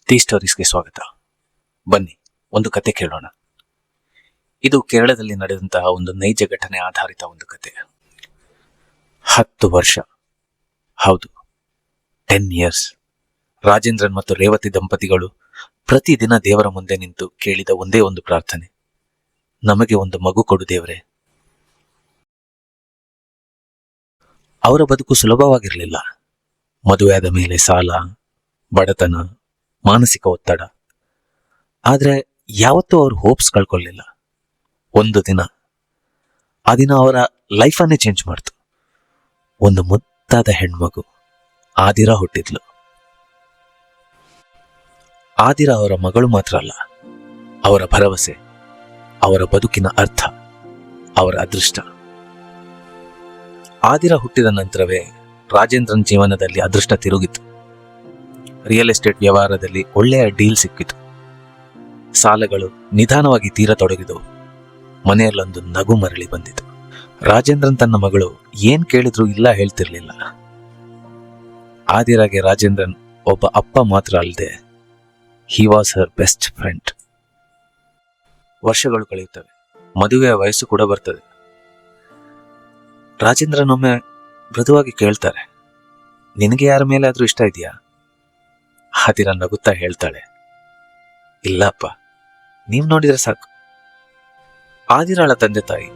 T ಸ್ಟೋರೀಸ್ಗೆ ಸ್ವಾಗತ. ಬನ್ನಿ ಒಂದು ಕತೆ ಕೇಳೋಣ. ಇದು ಕೇರಳದಲ್ಲಿ ನಡೆದಂತಹ ಒಂದು ನೈಜ ಘಟನೆ ಆಧಾರಿತ ಒಂದು ಕತೆ. 10 ವರ್ಷ, ಹೌದು 10 ಇಯರ್ಸ್. ರಾಜೇಂದ್ರನ್ ಮತ್ತು ರೇವತಿ ದಂಪತಿಗಳು ಪ್ರತಿದಿನ ದೇವರ ಮುಂದೆ ನಿಂತು ಕೇಳಿದ ಒಂದೇ ಒಂದು ಪ್ರಾರ್ಥನೆ, ನಮಗೆ ಒಂದು ಮಗು ಕೊಡು ದೇವರೇ. ಅವರ ಬದುಕು ಸುಲಭವಾಗಿರಲಿಲ್ಲ. ಮದುವೆಯಾದ ಮೇಲೆ ಸಾಲ, ಬಡತನ, ಮಾನಸಿಕ ಒತ್ತಡ. ಆದರೆ ಯಾವತ್ತೂ ಅವರು ಹೋಪ್ಸ್ ಕಳ್ಕೊಳ್ಳಿಲ್ಲ. ಒಂದು ದಿನ, ಆ ದಿನ ಅವರ ಲೈಫನ್ನೇ ಚೇಂಜ್ ಮಾಡ್ತು. ಒಂದು ಮುದ್ದಾದ ಹೆಣ್ಮಗು ಆದಿರಾ ಹುಟ್ಟಿದ್ಲು. ಆದಿರಾ ಅವರ ಮಗಳು ಮಾತ್ರ ಅಲ್ಲ, ಅವರ ಭರವಸೆ, ಅವರ ಬದುಕಿನ ಅರ್ಥ, ಅವರ ಅದೃಷ್ಟ. ಆದಿರಾ ಹುಟ್ಟಿದ ನಂತರವೇ ರಾಜೇಂದ್ರನ್ ಜೀವನದಲ್ಲಿ ಅದೃಷ್ಟ ತಿರುಗಿತು. ರಿಯಲ್ ಎಸ್ಟೇಟ್ ವ್ಯವಹಾರದಲ್ಲಿ ಒಳ್ಳೆಯ ಡೀಲ್ ಸಿಕ್ಕಿತು. ಸಾಲಗಳು ನಿಧಾನವಾಗಿ ತೀರತೊಡಗಿದವು. ಮನೆಯಲ್ಲೊಂದು ನಗು ಮರಳಿ ಬಂದಿತು. ರಾಜೇಂದ್ರನ್ ತನ್ನ ಮಗಳು ಏನ್ ಕೇಳಿದ್ರು ಇಲ್ಲ ಹೇಳ್ತಿರ್ಲಿಲ್ಲ. ಆದಿರಾಗೆ ರಾಜೇಂದ್ರನ್ ಒಬ್ಬ ಅಪ್ಪ ಮಾತ್ರ ಅಲ್ಲದೆ, he was her best friend. ವರ್ಷಗಳು ಕಳೆಯುತ್ತವೆ. ಮದುವೆಯ ವಯಸ್ಸು ಕೂಡ ಬರ್ತದೆ. ರಾಜೇಂದ್ರನ್ ಒಮ್ಮೆ ಮೃದುವಾಗಿ ಕೇಳ್ತಾರೆ, ನಿನಗೆ ಯಾರ ಮೇಲೆ ಆದ್ರೂ ಇಷ್ಟ ಇದೆಯಾ? ಆದಿರಾ ನಗುತ್ತಾ ಹೇಳ್ತಾಳೆ, ಇಲ್ಲಪ್ಪ, ನೀವ್ ನೋಡಿದ್ರೆ ಸಾಕು. ಆದಿರಾಳ ತಂದೆ ತಾಯಿ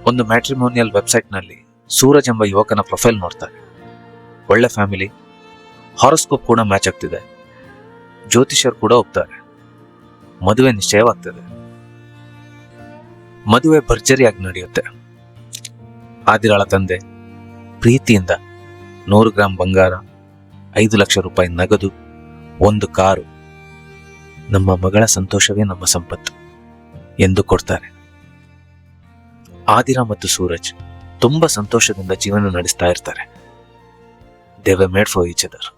ಒಂದು ಮ್ಯಾಟ್ರಿಮೋನಿಯಲ್ ವೆಬ್ಸೈಟ್ನಲ್ಲಿ ಸೂರಜ್ ಎಂಬ ಯುವಕನ ಪ್ರೊಫೈಲ್ ನೋಡ್ತಾರೆ. ಒಳ್ಳೆ ಫ್ಯಾಮಿಲಿ, ಹಾರೋಸ್ಕೋಪ್ ಕೂಡ ಮ್ಯಾಚ್ ಆಗ್ತಿದೆ, ಜ್ಯೋತಿಷರು ಕೂಡ ಹೋಗ್ತಾರೆ. ಮದುವೆ ನಿಶ್ಚಯವಾಗ್ತದೆ. ಮದುವೆ ಭರ್ಜರಿಯಾಗಿ ನಡೆಯುತ್ತೆ. ಆದಿರಾಳ ತಂದೆ ಪ್ರೀತಿಯಿಂದ 100 ಗ್ರಾಂ ಬಂಗಾರ, 5 ಲಕ್ಷ ರೂಪಾಯಿ ನಗದು, ಒಂದು ಕಾರು, ನಮ್ಮ ಮಗಳ ಸಂತೋಷವೇ ನಮ್ಮ ಸಂಪತ್ತು ಎಂದು ಕೊಡ್ತಾರೆ. ಆದಿರಾ ಮತ್ತು ಸೂರಜ್ ತುಂಬಾ ಸಂತೋಷದಿಂದ ಜೀವನ ನಡೆಸ್ತಾ ಇರ್ತಾರೆ. They were made for each other.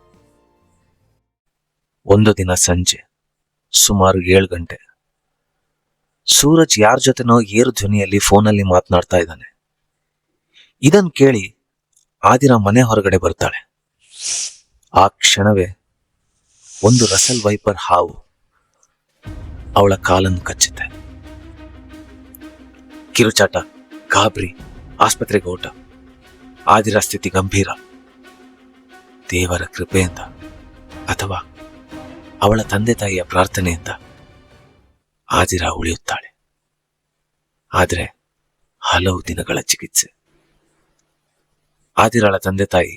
ಒಂದು ದಿನ ಸಂಜೆ ಸುಮಾರು 7 ಗಂಟೆ, ಸೂರಜ್ ಯಾರ ಜೊತೆನೋ ಏರು ಧ್ವನಿಯಲ್ಲಿ ಫೋನಲ್ಲಿ ಮಾತನಾಡ್ತಾ ಇದ್ದಾನೆ. ಇದನ್ನು ಕೇಳಿ ಆದಿರಾ ಮನೆ ಹೊರಗಡೆ ಬರ್ತಾಳೆ. ಆ ಕ್ಷಣವೇ ಒಂದು ರಸಲ್ ವೈಪರ್ ಹಾವು ಅವಳ ಕಾಲನ್ನು ಕಚ್ಚುತ್ತೆ. ಕಿರುಚಾಟ, ಗಾಬರಿ, ಆಸ್ಪತ್ರೆಗೆ ಓಟ. ಆದಿರಾ ಸ್ಥಿತಿ ಗಂಭೀರ. ದೇವರ ಕೃಪೆಯಿಂದ ಅಥವಾ ಅವಳ ತಂದೆ ತಾಯಿಯ ಪ್ರಾರ್ಥನೆಯಿಂದ ಆದಿರಾ ಉಳಿಯುತ್ತಾಳೆ. ಆದರೆ ಹಲವು ದಿನಗಳ ಚಿಕಿತ್ಸೆ. ಆದಿರಾಳ ತಂದೆ ತಾಯಿ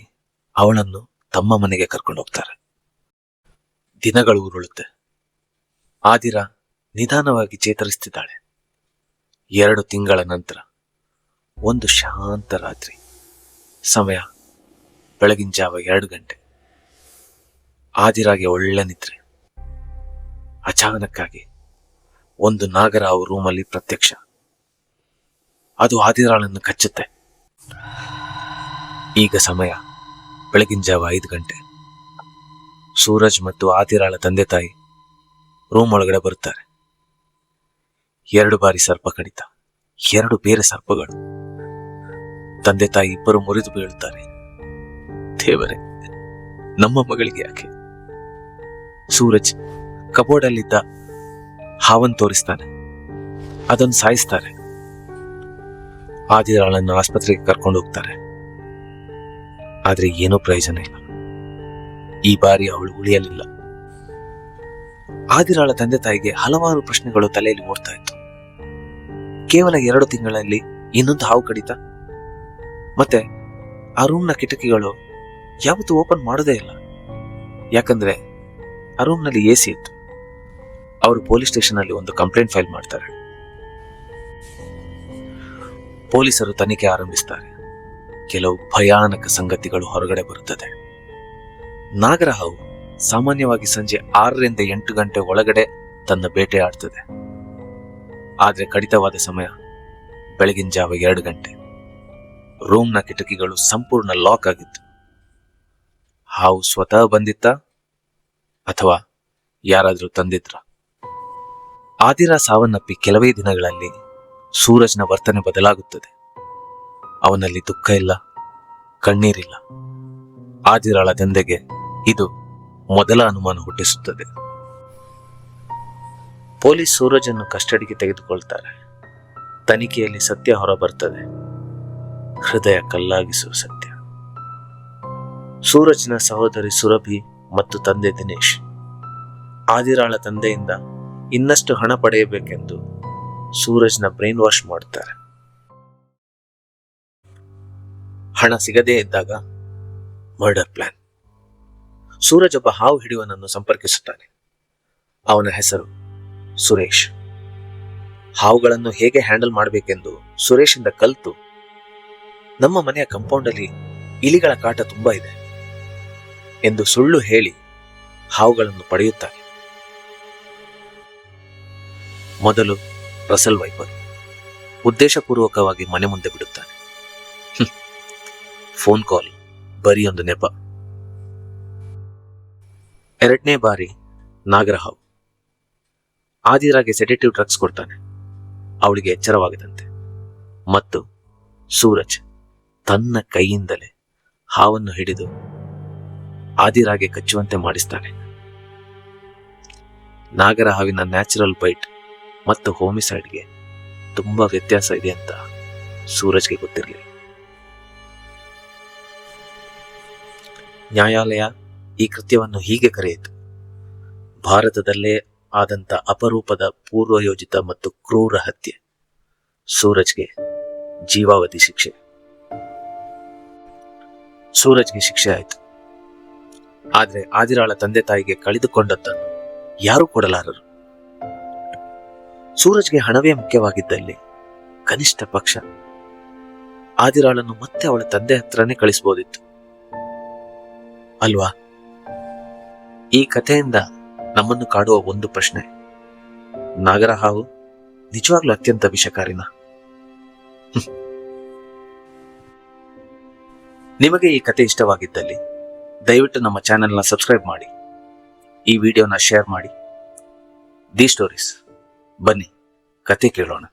ಅವಳನ್ನು ತಮ್ಮ ಮನೆಗೆ ಕರ್ಕೊಂಡು ಹೋಗ್ತಾರೆ. ದಿನಗಳು ಉರುಳುತ್ತೆ. ಆದಿರಾ ನಿಧಾನವಾಗಿ ಚೇತರಿಸ್ತಿದ್ದಾಳೆ. 2 ತಿಂಗಳ ನಂತರ ಒಂದು ಶಾಂತ ರಾತ್ರಿ, ಸಮಯ ಬೆಳಗಿನ ಜಾವ 2 ಗಂಟೆ. ಆದಿರಾಗೆ ಒಳ್ಳೆ ನಿದ್ರೆ. ಅಚಾನಕ್ಕಾಗಿ ಒಂದು ನಾಗರಾವು ರೂಮಲ್ಲಿ ಪ್ರತ್ಯಕ್ಷ. ಅದು ಆದಿರಾಳನ್ನು ಕಚ್ಚುತ್ತೆ. ಈಗ ಸಮಯ ಬೆಳಗಿನ ಜಾವ 5 ಗಂಟೆ. ಸೂರಜ್ ಮತ್ತು ಆದಿರಾಳ ತಂದೆ ತಾಯಿ ರೂಮ್ ಒಳಗಡೆ ಬರುತ್ತಾರೆ. 2 ಬಾರಿ ಸರ್ಪ ಕಡಿತ, 2 ಬೇರೆ ಸರ್ಪಗಳು. ತಂದೆ ತಾಯಿ ಇಬ್ಬರು ಮುರಿದು ಬೀಳುತ್ತಾರೆ. ದೇವರೇ, ನಮ್ಮ ಮಗಳಿಗೆ ಯಾಕೆ? ಸೂರಜ್ ಕಬೋರ್ಡ್ ಅಲ್ಲಿದ್ದ ಹಾವನ್ನು ತೋರಿಸ್ತಾನೆ. ಅದನ್ನು ಸಾಯಿಸ್ತಾರೆ. ಆದಿರಾಳನ್ನು ಆಸ್ಪತ್ರೆಗೆ ಕರ್ಕೊಂಡು ಹೋಗ್ತಾರೆ. ಆದ್ರೆ ಏನೂ ಪ್ರಯೋಜನ ಇಲ್ಲ. ಈ ಬಾರಿ ಅವಳು ಉಳಿಯಲಿಲ್ಲ. ಆದಿರಾಳ ತಂದೆ ತಾಯಿಗೆ ಹಲವಾರು ಪ್ರಶ್ನೆಗಳು ತಲೆಯಲ್ಲಿ ಓಡ್ತಾ ಇತ್ತು. ಕೇವಲ 2 ತಿಂಗಳಲ್ಲಿ ಇನ್ನೊಂದು ಹಾವು ಕಡಿತ, ಮತ್ತೆ ಆ ರೂಮ್ನ ಕಿಟಕಿಗಳು ಯಾವತ್ತೂ ಓಪನ್ ಮಾಡೋದೇ ಇಲ್ಲ. ಯಾಕಂದ್ರೆ ಆ ರೂಮ್ನಲ್ಲಿ AC ಇತ್ತು. ಅವರು ಪೊಲೀಸ್ ಸ್ಟೇಷನ್ ಅಲ್ಲಿ ಒಂದು ಕಂಪ್ಲೇಂಟ್ ಫೈಲ್ ಮಾಡ್ತಾರೆ. ಪೊಲೀಸರು ತನಿಖೆ ಆರಂಭಿಸ್ತಾರೆ. ಕೆಲವು ಭಯಾನಕ ಸಂಗತಿಗಳು ಹೊರಗಡೆ ಬರುತ್ತದೆ. ನಾಗರ ಹಾವು ಸಾಮಾನ್ಯವಾಗಿ ಸಂಜೆ 6 ರಿಂದ 8 ಗಂಟೆ ಒಳಗಡೆ ತನ್ನ ಬೇಟೆ ಆಡ್ತದೆ. ಆದ್ರೆ ಕಡಿತವಾದ ಸಮಯ ಬೆಳಗಿನ ಜಾವ 2 ಗಂಟೆ. ರೂಮ್ನ ಕಿಟಕಿಗಳು ಸಂಪೂರ್ಣ ಲಾಕ್ ಆಗಿತ್ತು. ಹಾವು ಸ್ವತಃ ಬಂದಿತ್ತ ಅಥವಾ ಯಾರಾದ್ರೂ ತಂದಿದ್ರ? ಆದಿರಾ ಸಾವನ್ನಪ್ಪಿ ಕೆಲವೇ ದಿನಗಳಲ್ಲಿ ಸೂರಜ್ನ ವರ್ತನೆ ಬದಲಾಗುತ್ತದೆ. ಅವನಲ್ಲಿ ದುಃಖ ಇಲ್ಲ, ಕಣ್ಣೀರಿಲ್ಲ. ಆದಿರಾಳ ತಂದೆಗೆ ಇದು ಮೊದಲ ಅನುಮಾನ ಹುಟ್ಟಿಸುತ್ತದೆ. ಪೊಲೀಸ್ ಸೂರಜನ್ನು ಕಸ್ಟಡಿಗೆ ತೆಗೆದುಕೊಳ್ತಾರೆ. ತನಿಖೆಯಲ್ಲಿ ಸತ್ಯ ಹೊರಬರ್ತದೆ, ಹೃದಯ ಕಲ್ಲಾಗಿಸುವ ಸತ್ಯ. ಸೂರಜ್ನ ಸಹೋದರಿ ಸುರಭಿ ಮತ್ತು ತಂದೆ ದಿನೇಶ್ ಆದಿರಾಳ ತಂದೆಯಿಂದ ಇನ್ನಷ್ಟು ಹಣ ಪಡೆಯಬೇಕೆಂದು ಸೂರಜ್ನ ಬ್ರೈನ್ ವಾಶ್ ಮಾಡುತ್ತಾರೆ. ಹಣ ಸಿಗದೇ ಇದ್ದಾಗ ಮರ್ಡರ್ ಪ್ಲಾನ್. ಸೂರಜ್ ಒಬ್ಬ ಹಾವು ಹಿಡಿಯುವನನ್ನು ಸಂಪರ್ಕಿಸುತ್ತಾನೆ. ಅವನ ಹೆಸರು ಸುರೇಶ್. ಹಾವುಗಳನ್ನು ಹೇಗೆ ಹ್ಯಾಂಡಲ್ ಮಾಡಬೇಕೆಂದು ಸುರೇಶಿಂದ ಕಲಿತು ನಮ್ಮ ಮನೆಯ ಕಾಂಪೌಂಡ್ ಅಲ್ಲಿ ಇಲಿಗಳ ಕಾಟ ತುಂಬಾ ಇದೆ ಎಂದು ಸುಳ್ಳು ಹೇಳಿ ಹಾವುಗಳನ್ನು ಪಡೆಯುತ್ತಾನೆ. ಮೊದಲು ರಸಲ್ ವೈಪರ್ ಉದ್ದೇಶಪೂರ್ವಕವಾಗಿ ಮನೆ ಮುಂದೆ ಬಿಡುತ್ತಾನೆ. ಫೋನ್ ಕಾಲ್ ಬರೀ ಒಂದು ನೆಪ. ಎರಡನೇ ಬಾರಿ ನಾಗರಹಾವು. ಆದಿರಾಗೆ ಸೆಡೆಟಿವ್ ಡ್ರಗ್ಸ್ ಕೊಡ್ತಾನೆ, ಅವಳಿಗೆ ಎಚ್ಚರವಾಗದಂತೆ. ಮತ್ತು ಸೂರಜ್ ತನ್ನ ಕೈಯಿಂದಲೇ ಹಾವನ್ನು ಹಿಡಿದು ಆದಿರಾಗೆ ಕಚ್ಚುವಂತೆ ಮಾಡಿಸ್ತಾನೆ. ನಾಗರಹಾವಿನ ನ್ಯಾಚುರಲ್ ಬೈಟ್ ಮತ್ತು ಹೋಮಿಸೈಡ್ಗೆ ತುಂಬಾ ವ್ಯತ್ಯಾಸ ಇದೆ ಅಂತ ಸೂರಜ್ಗೆ ಗೊತ್ತಿರಲಿಲ್ಲ. ನ್ಯಾಯಾಲಯ ಈ ಕೃತ್ಯವನ್ನು ಹೀಗೆ ಕರೆಯಿತು: ಭಾರತದಲ್ಲೇ ಆದಂತ ಅಪರೂಪದ ಪೂರ್ವಯೋಜಿತ ಮತ್ತು ಕ್ರೂರ ಹತ್ಯೆ. ಸೂರಜ್ಗೆ ಜೀವಾವಧಿ ಶಿಕ್ಷೆ. ಸೂರಜ್ಗೆ ಶಿಕ್ಷೆ ಆಯಿತು. ಆದ್ರೆ ಆದಿರಾಳ ತಂದೆ ತಾಯಿಗೆ ಕಳೆದುಕೊಂಡದ್ದನ್ನು ಯಾರೂ ಕೊಡಲಾರರು. ಸೂರಜ್ಗೆ ಹಣವೇ ಮುಖ್ಯವಾಗಿದ್ದಲ್ಲಿ ಕನಿಷ್ಠ ಪಕ್ಷ ಆದಿರಾಳನ್ನು ಮತ್ತೆ ಅವಳ ತಂದೆ ಹತ್ರನೇ ಕಳಿಸಬಹುದಿತ್ತು ಅಲ್ವಾ? ಈ ಕಥೆಯಿಂದ ನಮ್ಮನ್ನು ಕಾಡುವ ಒಂದು ಪ್ರಶ್ನೆ: ನಾಗರಹಾವು ನಿಜವಾಗ್ಲೂ ಅತ್ಯಂತ ವಿಷಕಾರಿನ? ನಿಮಗೆ ಈ ಕಥೆ ಇಷ್ಟವಾಗಿದ್ದಲ್ಲಿ ದಯವಿಟ್ಟು ನಮ್ಮ ಚಾನೆಲ್ನ ಸಬ್ಸ್ಕ್ರೈಬ್ ಮಾಡಿ, ಈ ವಿಡಿಯೋನ ಶೇರ್ ಮಾಡಿ. ದಿ ಸ್ಟೋರೀಸ್, ಬನ್ನಿ ಕತೆ ಕೇಳೋಣ.